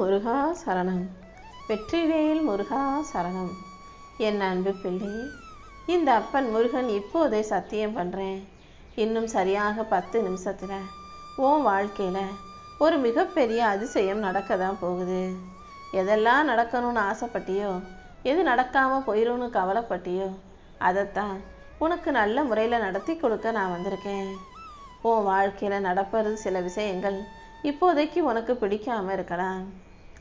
முருகா சரணம். வெற்றிவேல் முருகா சரணம். என் அன்பு பிள்ளை, இந்த அப்பன் முருகன் இப்போதே சத்தியம் பண்ணுறேன், இன்னும் சரியாக 10 நிமிஷத்தில் உன் வாழ்க்கையில் ஒரு மிகப்பெரிய அதிசயம் நடக்க தான் போகுது. எதெல்லாம் நடக்கணும்னு ஆசைப்பட்டியோ, எது நடக்காமல் போயிடும்னு கவலைப்பட்டியோ, அதைத்தான் உனக்கு நல்ல முறையில் நடத்தி கொடுக்க நான் வந்திருக்கேன். உன் வாழ்க்கையில் நடப்பது சில விஷயங்கள் இப்போதைக்கு உனக்கு பிடிக்காமல் இருக்கலாம்.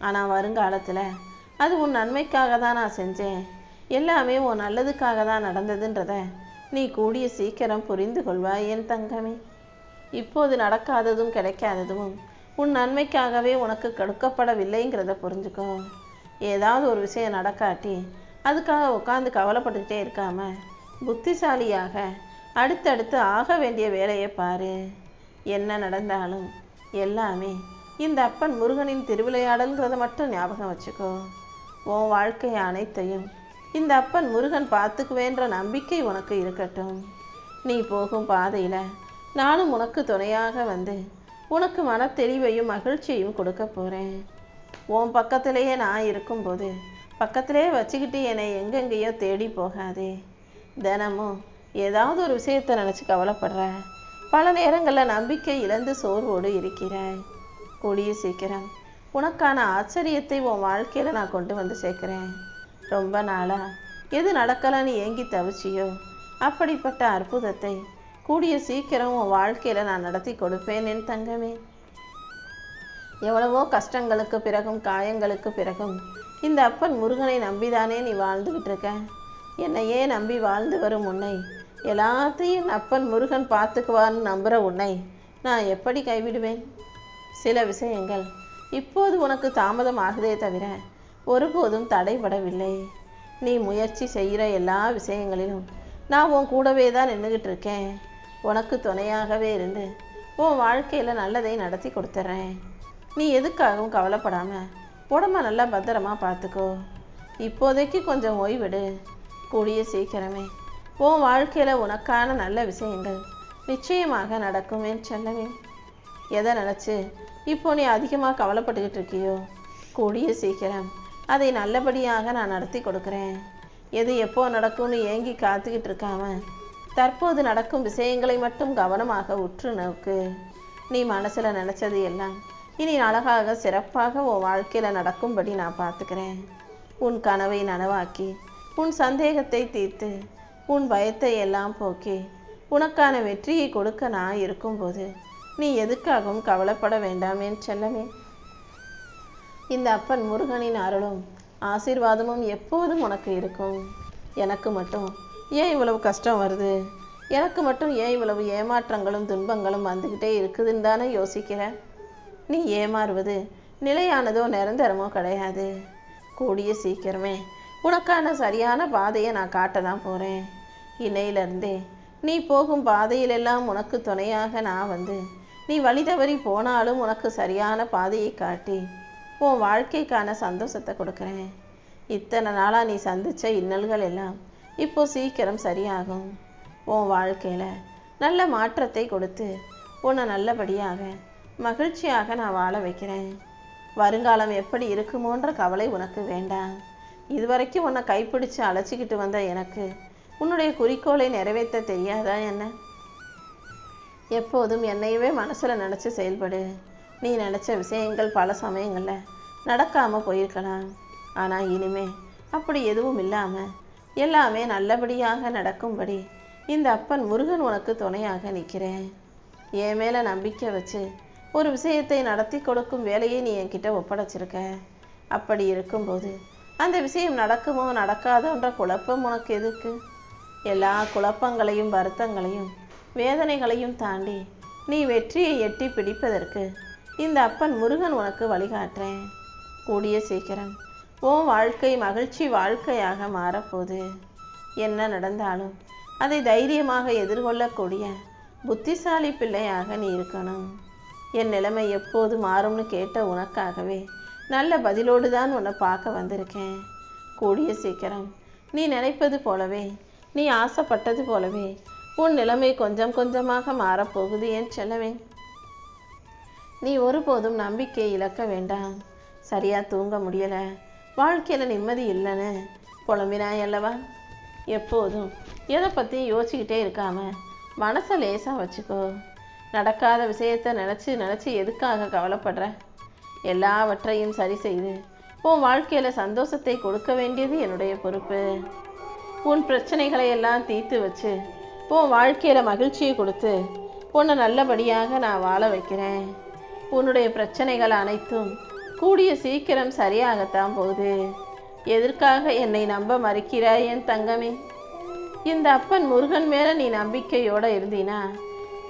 ஆனால் வருங்காலத்தில் அது உன் நன்மைக்காக தான் நான் செஞ்சேன், எல்லாமே உன் நல்லதுக்காக தான் நடந்ததுன்றத நீ கூடிய சீக்கிரம் புரிந்து கொள்வாய் என் தங்கமே. இப்போது நடக்காததும் கிடைக்காததும் உன் நன்மைக்காகவே உனக்கு கொடுக்கப்படவில்லைங்கிறத புரிஞ்சுக்கோ. ஏதாவது ஒரு விஷயம் நடக்காட்டி அதுக்காக உட்காந்து கவலைப்பட்டுக்கிட்டே இருக்காம புத்திசாலியாக அடுத்தடுத்து ஆக வேண்டிய வேலையை பாரு. என்ன நடந்தாலும் எல்லாமே இந்த அப்பன் முருகனின் திருவிளையாடல்கிறத மட்டும் ஞாபகம் வச்சுக்கோ. உன் வாழ்க்கை அனைத்தையும் இந்த அப்பன் முருகன் பார்த்துக்குவேன்ற நம்பிக்கை உனக்கு இருக்கட்டும். நீ போகும் பாதையில் நானும் உனக்கு துணையாக வந்து உனக்கு மன தெளிவையும் மகிழ்ச்சியையும் கொடுக்க போகிறேன். உன் பக்கத்திலேயே நான் இருக்கும்போது பக்கத்திலே வச்சுக்கிட்டு என்னை எங்கெங்கேயோ தேடி போகாதே. தினமும் ஏதாவது ஒரு விஷயத்தை நினச்சி கவலைப்படுற, பல நேரங்களில் நம்பிக்கை இழந்து சோர்வோடு இருக்கிறாய். கூடிய சீக்கிரம் உனக்கான ஆச்சரியத்தை உன் வாழ்க்கையில் நான் கொண்டு வந்து சேர்க்குறேன். ரொம்ப நாளாக எது நடக்கலைன்னு ஏங்கி தவிச்சியோ, அப்படிப்பட்ட அற்புதத்தை கூடிய சீக்கிரம் உன் வாழ்க்கையில் நான் நடத்தி கொடுப்பேன் என் தங்கமே. எவ்வளவோ கஷ்டங்களுக்கு பிறகும் காயங்களுக்கு பிறகும் இந்த அப்பன் முருகனை நம்பிதானே நீ வாழ்ந்துக்கிட்டு இருக்க. என்னையே நம்பி வாழ்ந்து வரும் உன்னை, எல்லாத்தையும் அப்பன் முருகன் பார்த்துக்குவான்னு நம்புகிற உன்னை நான் எப்படி கைவிடுவேன்? சில விஷயங்கள் இப்போது உனக்கு தாமதம் ஆகுதே தவிர ஒருபோதும் தடைபடவில்லை. நீ முயற்சி செய்கிற எல்லா விஷயங்களிலும் நான் உன் கூடவே தான் நின்றுக்கிட்டு இருக்கேன். உனக்கு துணையாகவே இருந்து உன் வாழ்க்கையில் நல்லதை நடத்தி கொடுத்துட்றேன். நீ எதுக்காகவும் கவலைப்படாமல் உடம்ப நல்லா பத்திரமா பார்த்துக்கோ. இப்போதைக்கு கொஞ்சம் ஓய்விடு. கூடிய சீக்கிரமே உன் வாழ்க்கையில் உனக்கான நல்ல விஷயங்கள் நிச்சயமாக நடக்கும் என் செல்லவே. எதை நினச்சி இப்போ நீ அதிகமாக கவலைப்பட்டுக்கிட்டு இருக்கியோ, கூடிய சீக்கிரம் அதை நல்லபடியாக நான் நடத்தி கொடுக்குறேன். எது எப்போ நடக்கும்னு ஏங்கி காத்துக்கிட்டு இருக்காம தற்போது நடக்கும் விஷயங்களை மட்டும் கவனமாக உற்று நோக்கு. நீ மனசில் நினச்சது எல்லாம் இனி அழகாக சிறப்பாக உன் வாழ்க்கையில் நடக்கும்படி நான் பார்த்துக்கிறேன். உன் கனவை நனவாக்கி, உன் சந்தேகத்தை தீர்த்து, உன் பயத்தை எல்லாம் போக்கி உனக்கான வெற்றியை கொடுக்க நான் இருக்கும்போது நீ எதுக்காகவும் கவலைப்பட வேண்டாம் என் செல்லமே. இந்த அப்பன் முருகனின் அருளும் ஆசீர்வாதமும் எப்போதும் உனக்கு இருக்கும். எனக்கு மட்டும் ஏன் இவ்வளவு கஷ்டம் வருது, எனக்கு மட்டும் ஏன் இவ்வளவு ஏமாற்றங்களும் துன்பங்களும் வந்துக்கிட்டே இருக்குதுன்னு தானே யோசிக்கிற. நீ ஏமாறுவது நிலையானதோ நிரந்தரமோ கிடையாது. கூடிய சீக்கிரமே உனக்கான சரியான பாதையை நான் காட்ட தான் போகிறேன். இன்னையிலிருந்தே நீ போகும் பாதையிலெல்லாம் உனக்கு துணையாக நான் வந்து நீ வழி தவறி போனாலும் உனக்கு சரியான பாதையை காட்டி உன் வாழ்க்கைக்கான சந்தோஷத்தை கொடுக்குறேன். இத்தனை நாளாக நீ சந்தித்த இன்னல்கள் எல்லாம் இப்போ சீக்கிரம் சரியாகும். உன் வாழ்க்கையில் நல்ல மாற்றத்தை கொடுத்து உன்னை நல்லபடியாக மகிழ்ச்சியாக நான் வாழ வைக்கிறேன். வருங்காலம் எப்படி இருக்குமோன்ற கவலை உனக்கு வேண்டாம். இதுவரைக்கும் உன்னை கைப்பிடிச்சு அழைச்சிக்கிட்டு வந்த எனக்கு உன்னுடைய குறிக்கோளை நிறைவேற்ற தெரியாதா என்ன? எப்போதும் என்னையவே மனசில் நினச்சி செயல்படு. நீ நினச்ச விஷயங்கள் பல சமயங்களில் நடக்காமல் போயிருக்கலாம். ஆனால் இனிமே அப்படி எதுவும் இல்லாமல் எல்லாமே நல்லபடியாக நடக்கும்படி இந்த அப்பன் முருகன் உனக்கு துணையாக நிற்கிறேன். என் மேலே நம்பிக்கை வச்சு ஒரு விஷயத்தை நடத்தி கொடுக்கும் வேலையை நீ என்கிட்ட ஒப்படைச்சிருக்க. அப்படி இருக்கும்போது அந்த விஷயம் நடக்குமோ நடக்காதோன்ற குழப்பம் உனக்கு எதுக்கு? எல்லா குழப்பங்களையும் வருத்தங்களையும் வேதனைகளையும் தாண்டி நீ வெற்றியை எட்டி பிடிப்பதற்கு இந்த அப்பன் முருகன் உனக்கு வழிகாட்டுறேன். கூடிய சீக்கிரம் உன் வாழ்க்கை மகிழ்ச்சி வாழ்க்கையாக மாறப்போகுது. என்ன நடந்தாலும் அதை தைரியமாக எதிர்கொள்ளக்கூடிய புத்திசாலி பிள்ளையாக நீ இருக்கணும். என் நிலைமை எப்போது மாறும்னு கேட்ட உனக்காகவே நல்ல பதிலோடு தான் உன்னை பார்க்க வந்திருக்கேன். கூடிய சீக்கிரம் நீ நினைப்பது போலவே, நீ ஆசைப்பட்டது போலவே உன் நிலைமை கொஞ்சம் கொஞ்சமாக மாறப்போகுது என் செல்லவே. நீ ஒருபோதும் நம்பிக்கை இழக்க வேண்டாம். சரியாக தூங்க முடியலை, வாழ்க்கையில் நிம்மதி இல்லைன்னு புலம்பினாய் அல்லவா? எப்போதும் எதை பற்றியும் யோசிச்சுக்கிட்டே இருக்காம மனசை லேசாக வச்சுக்கோ. நடக்காத விஷயத்தை நினச்சி எதுக்காக கவலைப்படுற? எல்லாவற்றையும் சரி செய்து உன் வாழ்க்கையில் சந்தோஷத்தை கொடுக்க வேண்டியது என்னுடைய பொறுப்பு. உன் பிரச்சனைகளை எல்லாம் தீர்த்து வச்சு உன் வாழ்க்கையில் மகிழ்ச்சியை கொடுத்து உன்னை நல்லபடியாக நான் வாழ வைக்கிறேன். உன்னுடைய பிரச்சனைகள் அனைத்தும் கூடிய சீக்கிரம் சரியாகத்தான் போகுது. எதற்காக என்னை நம்ப மறுக்கிறாய் என் தங்கமே? இந்த அப்பன் முருகன் மேலே நீ நம்பிக்கையோடு இருந்தீனா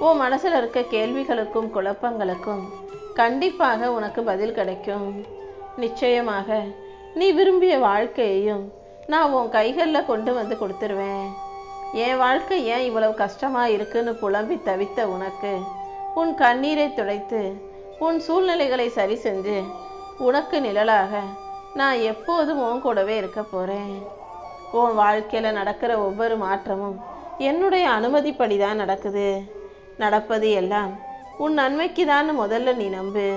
உன் மனசில் இருக்க கேள்விகளுக்கும் குழப்பங்களுக்கும் கண்டிப்பாக உனக்கு பதில் கிடைக்கும். நிச்சயமாக நீ விரும்பிய வாழ்க்கையையும் நான் உன் கைகளில் கொண்டு வந்து கொடுத்துருவேன். என் வாழ்க்கை ஏன் இவ்வளவு கஷ்டமாக இருக்குன்னு புலம்பி தவித்த உனக்கு உன் கண்ணீரை துடைத்து உன் சூழ்நிலைகளை சரி செஞ்சு உனக்கு நிழலாக நான் எப்போதும் உன் கூடவே இருக்க போகிறேன். உன் வாழ்க்கையில் நடக்கிற ஒவ்வொரு மாற்றமும் என்னுடைய அனுமதிப்படி தான் நடக்குது. நடப்பது எல்லாம் உன் நன்மைக்கு தான் முதல்ல நீ நம்பு.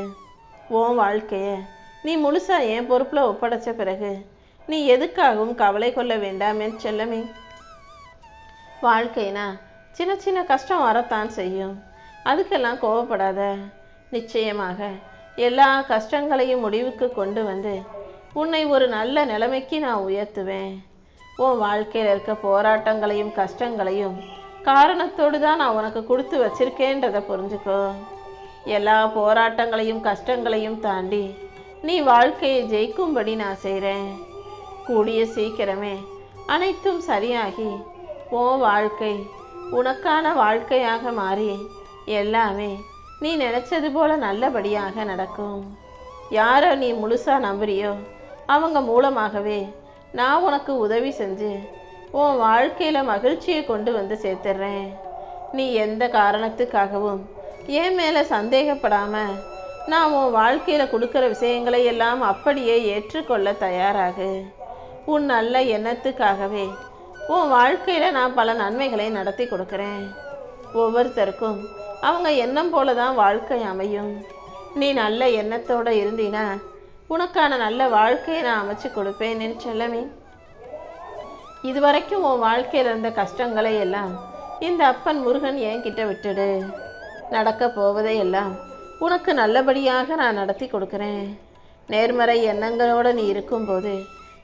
உன் வாழ்க்கையை நீ முழுசாக என் பொறுப்பில் ஒப்படைச்ச பிறகு நீ எதுக்காகவும் கவலை கொள்ள வேண்டாம் என் செல்லமே. வாழ்க்கைனா சின்ன சின்ன கஷ்டம் வரத்தான் செய்யும், அதுக்கெல்லாம் கோவப்படாத. நிச்சயமாக எல்லா கஷ்டங்களையும் முடிவுக்கு கொண்டு வந்து உன்னை ஒரு நல்ல நிலைமைக்கு நான் உயர்த்துவேன். உன் வாழ்க்கையில் இருக்க போராட்டங்களையும் கஷ்டங்களையும் காரணத்தோடு தான் நான் உனக்கு கொடுத்து வச்சிருக்கேன்றதை புரிஞ்சுக்கோ. எல்லா போராட்டங்களையும் கஷ்டங்களையும் தாண்டி நீ வாழ்க்கையை ஜெயிக்கும்படி நான் செய்கிறேன். கூடிய சீக்கிரமே அனைத்தும் சரியாகி உன் வாழ்க்கை உனக்கான வாழ்க்கையாக மாறி எல்லாமே நீ நினச்சது போல நல்லபடியாக நடக்கும். யாரை நீ முழுசாக நம்புறியோ அவங்க மூலமாகவே நான் உனக்கு உதவி செஞ்சு உன் வாழ்க்கையில் மகிழ்ச்சியை கொண்டு வந்து சேர்த்துடுறேன். நீ எந்த காரணத்துக்காகவும் என் மேலே சந்தேகப்படாமல் நான் உன் வாழ்க்கையில் கொடுக்குற விஷயங்களை எல்லாம் அப்படியே ஏற்றுக்கொள்ள தயாராகு. உன் நல்ல எண்ணத்துக்காகவே உன் வாழ்க்கையில் நான் பல நன்மைகளை நடத்தி கொடுக்குறேன். ஒவ்வொருத்தருக்கும் அவங்க எண்ணம் போல தான் வாழ்க்கை அமையும். நீ நல்ல எண்ணத்தோடு இருந்தீனா உனக்கான நல்ல வாழ்க்கையை நான் அமைச்சு கொடுப்பேன் என் செல்லமே. இதுவரைக்கும் உன் வாழ்க்கையில் இருந்த கஷ்டங்களை எல்லாம் இந்த அப்பன் முருகன் என்கிட்ட விட்டுடு. நடக்க போவதை எல்லாம் உனக்கு நல்லபடியாக நான் நடத்தி கொடுக்குறேன். நேர்மறை எண்ணங்களோடு நீ இருக்கும்போது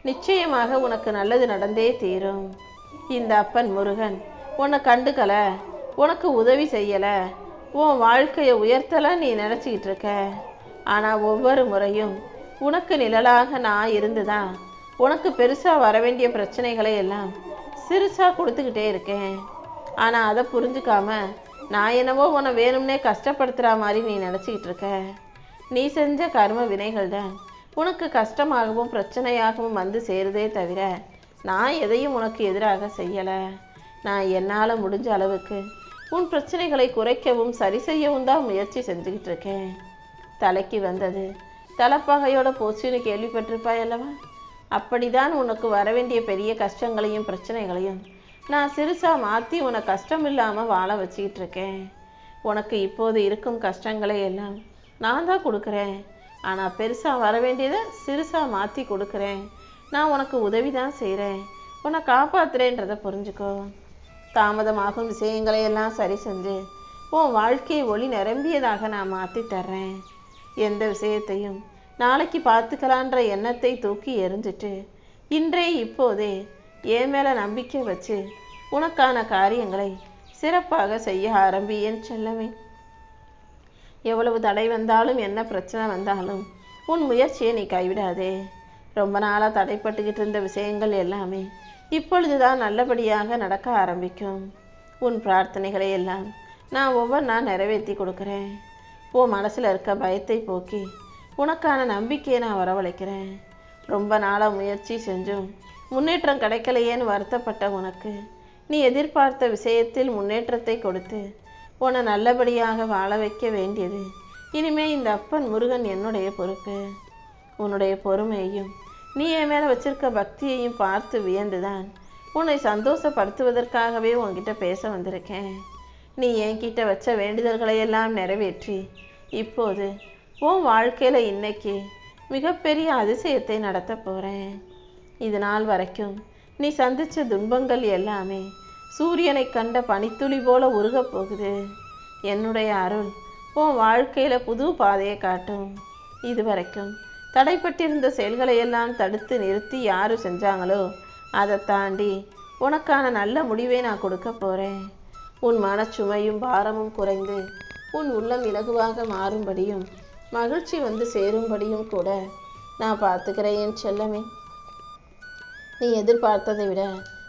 நிச்சயமாக உனக்கு நல்லது நடந்தே தீரும். இந்த அப்பன் முருகன் உன்னை கண்டுக்கலை, உனக்கு உதவி செய்யலை, உன் வாழ்க்கையை உயர்த்தலை நீ நினச்சிக்கிட்டு இருக்க. ஆனால் ஒவ்வொரு முறையும் உனக்கு நிழலாக நான் இருந்துதான் உனக்கு பெருசாக வர வேண்டிய பிரச்சனைகளை எல்லாம் சிறுசாக கொடுத்துக்கிட்டே இருக்கேன். ஆனால் அதை புரிஞ்சுக்காம நான் என்னவோ உன்னை வேணும்னே கஷ்டப்படுத்துகிற மாதிரி நீ நினச்சிக்கிட்டு இருக்க. நீ செஞ்ச கர்ம வினைகள் தான் உனக்கு கஷ்டமாகவும் பிரச்சனையாகவும் வந்து சேருதே தவிர நான் எதையும் உனக்கு எதிராக செய்யலை. நான் என்னால் முடிஞ்ச அளவுக்கு உன் பிரச்சனைகளை குறைக்கவும் சரி செய்யவும் தான் முயற்சி செஞ்சுக்கிட்டு இருக்கேன். தலைக்கு வந்தது தலைப்பகையோட போச்சுன்னு கேள்விப்பட்டிருப்பாய் அல்லவா? அப்படிதான் உனக்கு வர வேண்டிய பெரிய கஷ்டங்களையும் பிரச்சனைகளையும் நான் சிறுசாக மாற்றி உன்னை கஷ்டம் இல்லாமல் வாழ வச்சுக்கிட்டு இருக்கேன். உனக்கு இப்போது இருக்கும் கஷ்டங்களை எல்லாம் நான் தான் கொடுக்குறேன். ஆனால் பெருசாக வர வேண்டியதை சிறுசாக மாற்றி கொடுக்குறேன். நான் உனக்கு உதவி தான் செய்கிறேன், உன்னை காப்பாற்றுறேன்றதை புரிஞ்சுக்கோ. தாமதமாகும் விஷயங்களை எல்லாம் சரி செஞ்சு உன் வாழ்க்கையை ஒளி நிரம்பியதாக நான் மாற்றி தர்றேன். எந்த விஷயத்தையும் நாளைக்கு பார்த்துக்கலான்ற எண்ணத்தை தூக்கி எறிஞ்சிட்டு இன்றே இப்போதே என் மேலே நம்பிக்கை வச்சு உனக்கான காரியங்களை சிறப்பாக செய்ய ஆரம்பி என் செல்லமே. எவ்வளவு தடை வந்தாலும் என்ன பிரச்சனை வந்தாலும் உன் முயற்சியை நீ கைவிடாதே. ரொம்ப நாளாக தடைப்பட்டுக்கிட்டு இருந்த விஷயங்கள் எல்லாமே இப்பொழுது தான் நல்லபடியாக நடக்க ஆரம்பிக்கும். உன் பிரார்த்தனைகளை எல்லாம் நான் ஒவ்வொன்றா நிறைவேற்றி கொடுக்குறேன். உன் மனசில் இருக்க பயத்தை போக்கி உனக்கான நம்பிக்கையை நான் வரவழைக்கிறேன். ரொம்ப நாளாக முயற்சி செஞ்சும் முன்னேற்றம் கிடைக்கலையேன்னு வருத்தப்பட்ட உனக்கு நீ எதிர்பார்த்த விஷயத்தில் முன்னேற்றத்தை கொடுத்து உன்னை நல்லபடியாக வாழ வைக்க வேண்டியது இனிமேல் இந்த அப்பன் முருகன் என்னுடைய பொறுப்பு. உன்னுடைய பொறுமையையும் நீ என் மேலே வச்சிருக்க பக்தியையும் பார்த்து வியந்துதான் உன்னை சந்தோஷப்படுத்துவதற்காகவே உன்கிட்ட பேச வந்திருக்கேன். நீ என்கிட்ட வச்ச வேண்டுதல்களை எல்லாம் நிறைவேற்றி இப்போது உன் வாழ்க்கையில் இன்னைக்கு மிகப்பெரிய அதிசயத்தை நடத்த போகிறேன். இது நாள் வரைக்கும் நீ சந்தித்த துன்பங்கள் எல்லாமே சூரியனை கண்ட பனித்துளி போல உருகப் போகுது. என்னுடைய அருள் உன் வாழ்க்கையில் புது பாதையை காட்டும். இது வரைக்கும் தடைப்பட்டிருந்த செயல்களை எல்லாம் தடுத்து நிறுத்தி யார் செஞ்சாங்களோ அதை தாண்டி உனக்கான நல்ல முடிவை நான் கொடுக்க போகிறேன். உன் மனச்சுமையும் பாரமும் குறைந்து உன் உள்ளம் இலகுவாக மாறும்படியும் மகிழ்ச்சி வந்து சேரும்படியும் கூட நான் பார்த்துக்கிறேன் என் செல்லமே. நீ எதிர்பார்த்ததை விட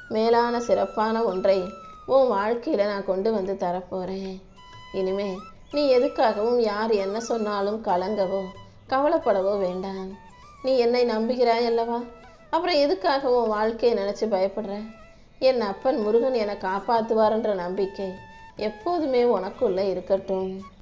மேலான சிறப்பான ஒன்றை உன் வாழ்க்கையில் நான் கொண்டு வந்து தரப்போகிறேன். இனிமே நீ எதுக்காகவும் யார் என்ன சொன்னாலும் கலங்கவோ கவலைப்படவோ வேண்டாம். நீ என்னை நம்புகிறாய் அல்லவா? அப்புறம் எதுக்காக உன் வாழ்க்கையை நினச்சி பயப்படுற? என் அப்பன் முருகன் என்னை காப்பாற்றுவார்ன்ற நம்பிக்கை எப்போதுமே உனக்குள்ளே இருக்கட்டும்.